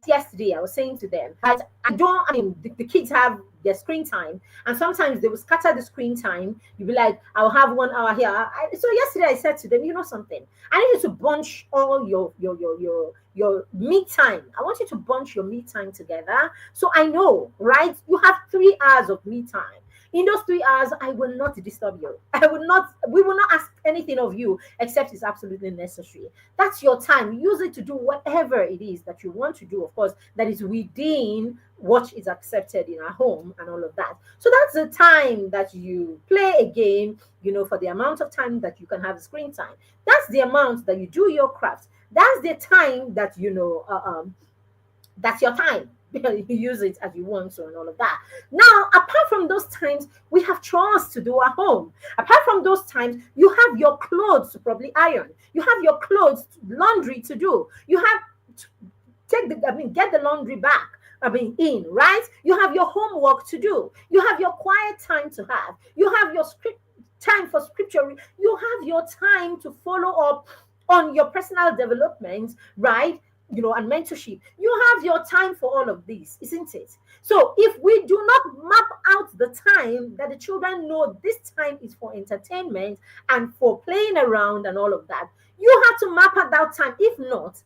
Just yesterday, I was saying to them, right? The kids have their screen time, and sometimes they will scatter the screen time. You'll be like, I'll have 1 hour here. So yesterday, I said to them, you know something? I need you to bunch all your me time. I want you to bunch your me time together. So I know, right? You have 3 hours of me time. In those 3 hours, I will not disturb you. We will not ask anything of you except it's absolutely necessary. That's your time. Use it to do whatever it is that you want to do, of course, that is within what is accepted in our home and all of that. So that's the time that you play a game, for the amount of time that you can have screen time. That's the amount that you do your crafts. That's the time that, that's your time. You use it as you want to and all of that. Now, apart from those times, we have chores to do at home. Apart from those times, you have your clothes to probably iron. You have your clothes, laundry to do. You have to get the laundry back. In, right? You have your homework to do. You have your quiet time to have. You have your time for scripture. You have your time to follow up on your personal development, right? And mentorship. You have your time for all of this, isn't it? So if we do not map out the time that the children know this time is for entertainment and for playing around and all of that, you have to map out that time. If not,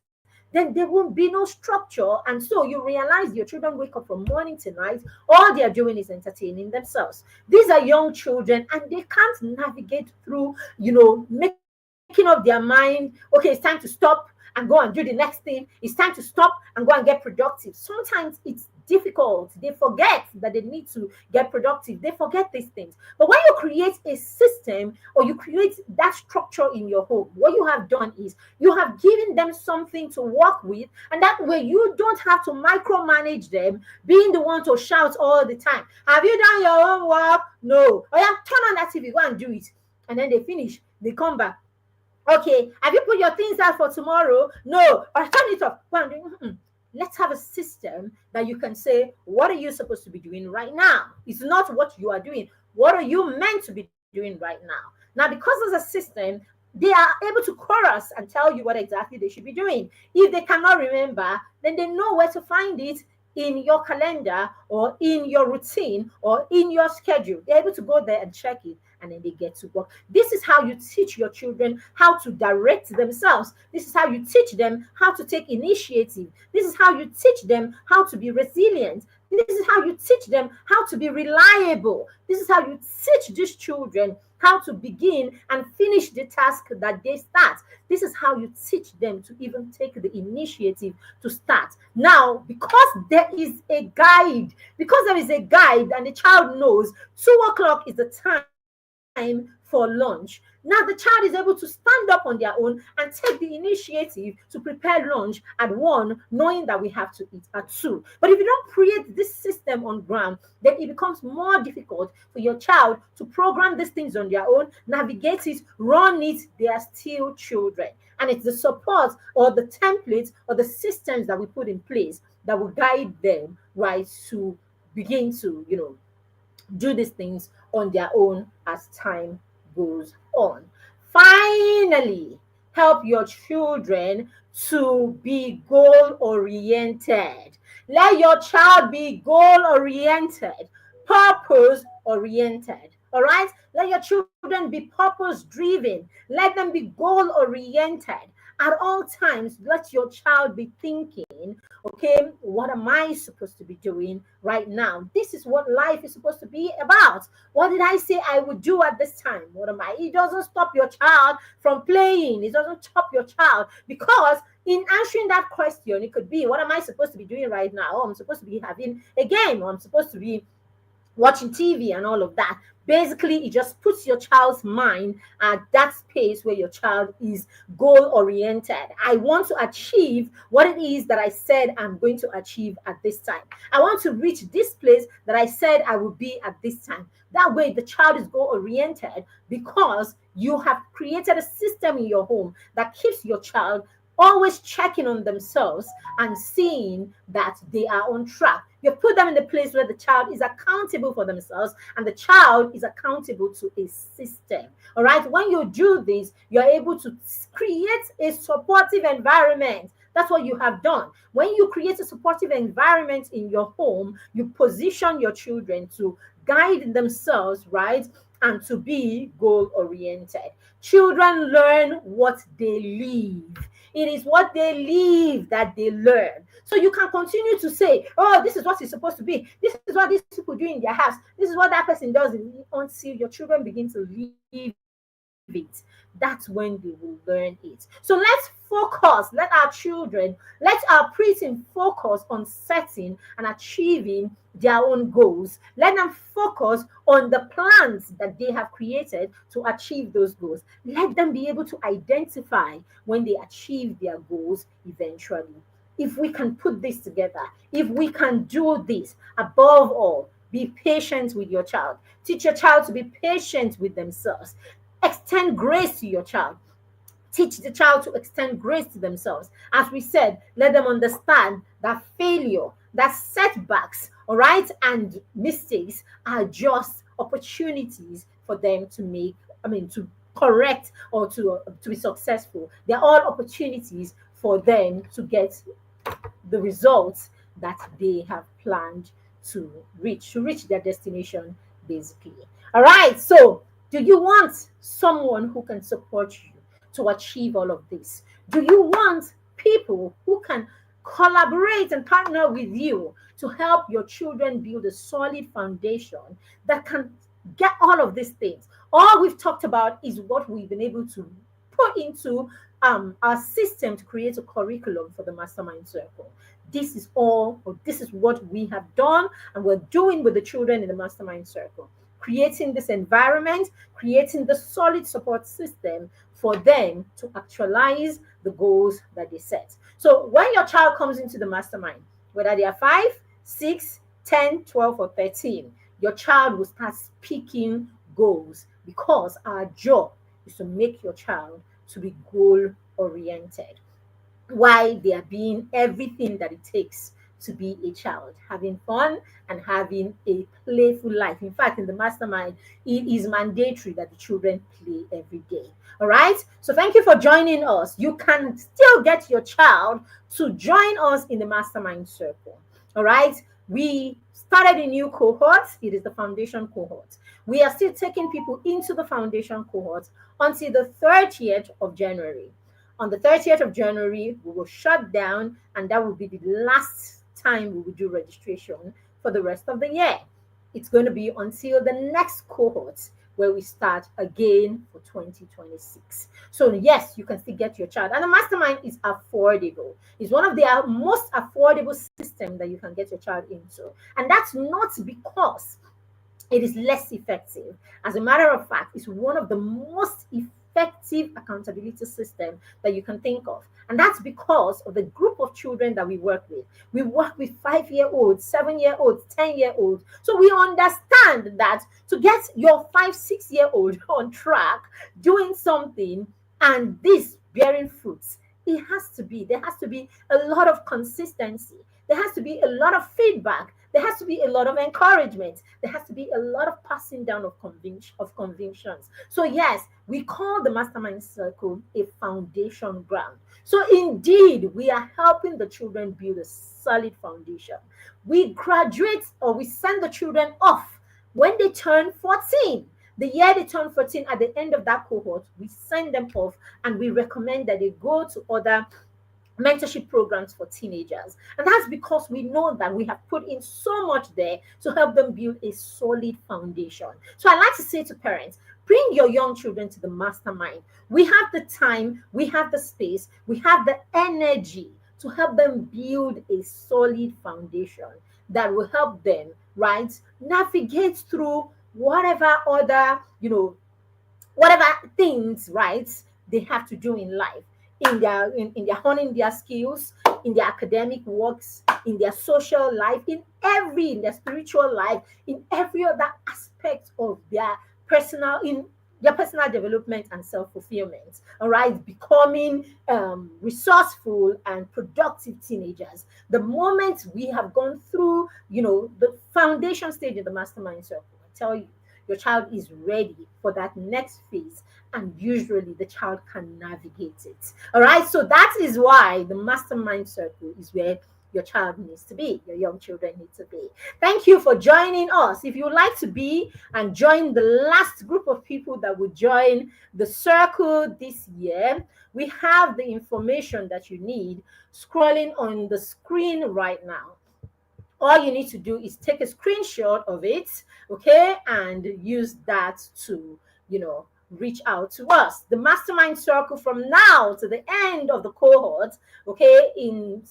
then there won't be no structure. And so you realize your children wake up from morning to night, all they are doing is entertaining themselves. These are young children and they can't navigate through, making up their mind. Okay, it's time to stop and go and do the next thing. It's time to stop and go and get productive. Sometimes it's difficult. They forget that they need to get productive. They forget these things. But when you create a system or you create that structure in your home, what you have done is you have given them something to work with, and that way you don't have to micromanage them, being the one to shout all the time. Have you done your homework? No. Oh yeah, turn on that TV, go and do it. And then they finish, they come back. Okay, have you put your things out for tomorrow? No. Or turn it off. Let's have a system that you can say, what are you supposed to be doing right now? It's not what you are doing. What are you meant to be doing right now? Now, because there's a system, they are able to chorus and tell you what exactly they should be doing. If they cannot remember, then they know where to find it in your calendar or in your routine or in your schedule. They're able to go there and check it, and then they get to work. This is how you teach your children how to direct themselves. This is how you teach them how to take initiative. This is how you teach them how to be resilient. This is how you teach them how to be reliable. This is how you teach these children how to begin and finish the task that they start. This is how you teach them to even take the initiative to start. Now, because there is a guide, and the child knows 2 o'clock is the time for lunch. Now the child is able to stand up on their own and take the initiative to prepare lunch at 1, knowing that we have to eat at 2. But if you don't create this system on ground, then it becomes more difficult for your child to program these things on their own, navigate it, run it. They are still children. And it's the support or the templates or the systems that we put in place that will guide them, right, to begin to, do these things on their own as time goes on. Finally, help your children to be goal oriented. Let your child be goal oriented, purpose oriented. All right? Let your children be purpose driven. Let them be goal oriented. At all times, let your child be thinking, okay, what am I supposed to be doing right now? This is what life is supposed to be about. What did I say I would do at this time? What am I? It doesn't stop your child from playing. It doesn't stop your child, because in answering that question, it could be, what am I supposed to be doing right now? Oh, I'm supposed to be having a game, or I'm supposed to be watching TV and all of that. Basically, it just puts your child's mind at that space where your child is goal oriented. I want to achieve what it is that I said I'm going to achieve at this time. I want to reach this place that I said I will be at this time. That way, the child is goal oriented because you have created a system in your home that keeps your child always checking on themselves and seeing that they are on track. You've put them in the place where the child is accountable for themselves and the child is accountable to a system. All right. When you do this, you're able to create a supportive environment. That's what you have done. When you create a supportive environment in your home, you position your children to guide themselves, right? And to be goal oriented. Children learn what they live. It is what they live that they learn. So you can continue to say, oh, this is what it's supposed to be. This is what these people do in their house. This is what that person does until your children begin to live it. That's when they will learn it. So let's focus. Let our preteen focus on setting and achieving their own goals. Let them focus on the plans that they have created to achieve those goals. Let them be able to identify when they achieve their goals eventually. If we can put this together, if we can do this, above all, be patient with your child. Teach your child to be patient with themselves. Extend grace to your child. Teach the child to extend grace to themselves. As we said, let them understand that failure, that setbacks, all right, and mistakes are just opportunities for them to make, to correct or to be successful. They're all opportunities for them to get the results that they have planned to reach their destination, basically. All right. So, do you want someone who can support you to achieve all of this? Do you want people who can collaborate and partner with you to help your children build a solid foundation that can get all of these things? All we've talked about is what we've been able to put into our system to create a curriculum for the mastermind circle. This is all, or this is what we have done and we're doing with the children in the mastermind circle, creating this environment, creating the solid support system for them to actualize the goals that they set. So when your child comes into the mastermind, whether they are 5, 6, 10, 12, or 13, your child will start speaking goals, because our job is to make your child to be goal oriented while they are being everything that it takes to be a child, having fun and having a playful life. In fact, in the mastermind, it is mandatory that the children play every day. All right. So thank you for joining us. You can still get your child to join us in the mastermind circle. All right. We started a new cohort. It is the foundation cohort. We are still taking people into the foundation cohort until the 30th of January. On the 30th of January, we will shut down, and that will be the last time we will do registration for the rest of the year. It's going to be until the next cohort where we start again for 2026. So yes, you can still get your child. And the mastermind is affordable. It's one of the most affordable systems that you can get your child into. And that's not because it is less effective. As a matter of fact, it's one of the most effective accountability system that you can think of. And that's because of the group of children that we work with. We work with 5-year-olds, 7-year-olds, 10-year-olds. So we understand that to get your 5, 6-year-old on track, doing something, and this bearing fruits, there has to be a lot of consistency. There has to be a lot of feedback. There has to be a lot of encouragement. There has to be a lot of passing down of convictions. So yes, we call the mastermind circle a foundation ground. So indeed, we are helping the children build a solid foundation. We graduate, or we send the children off when they turn 14. The year they turn 14, at the end of that cohort, we send them off and we recommend that they go to other mentorship programs for teenagers. And that's because we know that we have put in so much there to help them build a solid foundation. So I like to say to parents, bring your young children to the mastermind. We have the time, we have the space, we have the energy to help them build a solid foundation that will help them, right, navigate through whatever other, whatever things, right, they have to do in life, in their honing their skills, in their academic works, in their social life, in their spiritual life, in every other aspect of their personal, in their personal development and self-fulfillment. All right, becoming resourceful and productive teenagers. The moment we have gone through, the foundation stage in the mastermind circle, I tell you, your child is ready for that next phase, and usually the child can navigate it. All right, so that is why the mastermind circle is where your child needs to be, your young children need to be. Thank you for joining us. If you would like to be and join the last group of people that will join the circle this year, we have the information that you need scrolling on the screen right now. All you need to do is take a screenshot of it, okay, and use that to, reach out to us. The mastermind circle from now to the end of the cohort, okay, in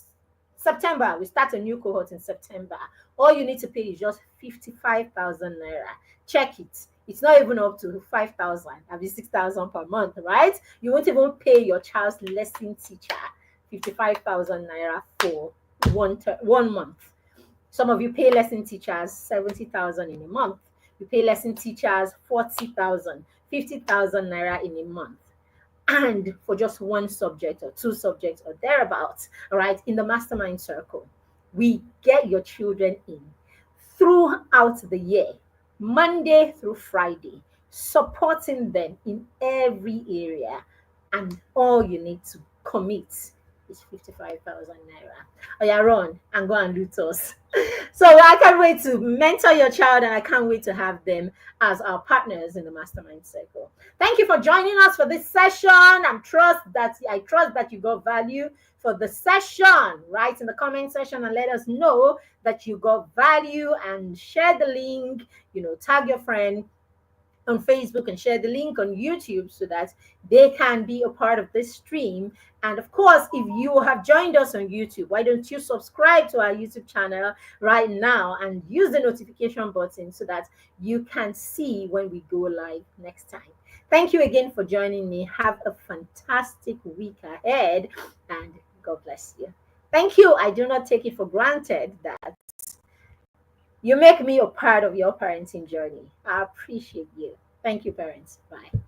September, we start a new cohort in September. All you need to pay is just 55,000 naira. Check it. It's not even up to 5,000, that'll be 6,000 per month, right? You won't even pay your child's lesson teacher 55,000 naira for one month. Some of you pay lesson teachers 70,000 in a month. You pay lesson teachers 40,000, 50,000 naira in a month. And for just one subject or two subjects or thereabouts, all right, in the mastermind circle, we get your children in throughout the year, Monday through Friday, supporting them in every area. And all you need to commit is 55,000 naira. Oh, yeah, run and go and loot us. So I can't wait to mentor your child, and I can't wait to have them as our partners in the mastermind circle. Thank you for joining us for this session. I trust that you got value for the session. Write in the comment section and let us know that you got value, and share the link, tag your friend on Facebook and share the link on YouTube so that they can be a part of this stream. And of course, if you have joined us on YouTube, why don't you subscribe to our YouTube channel right now and use the notification button so that you can see when we go live next time. Thank you again for joining me. Have a fantastic week ahead, and God bless you. Thank you. I do not take it for granted that you make me a part of your parenting journey. I appreciate you. Thank you, parents. Bye.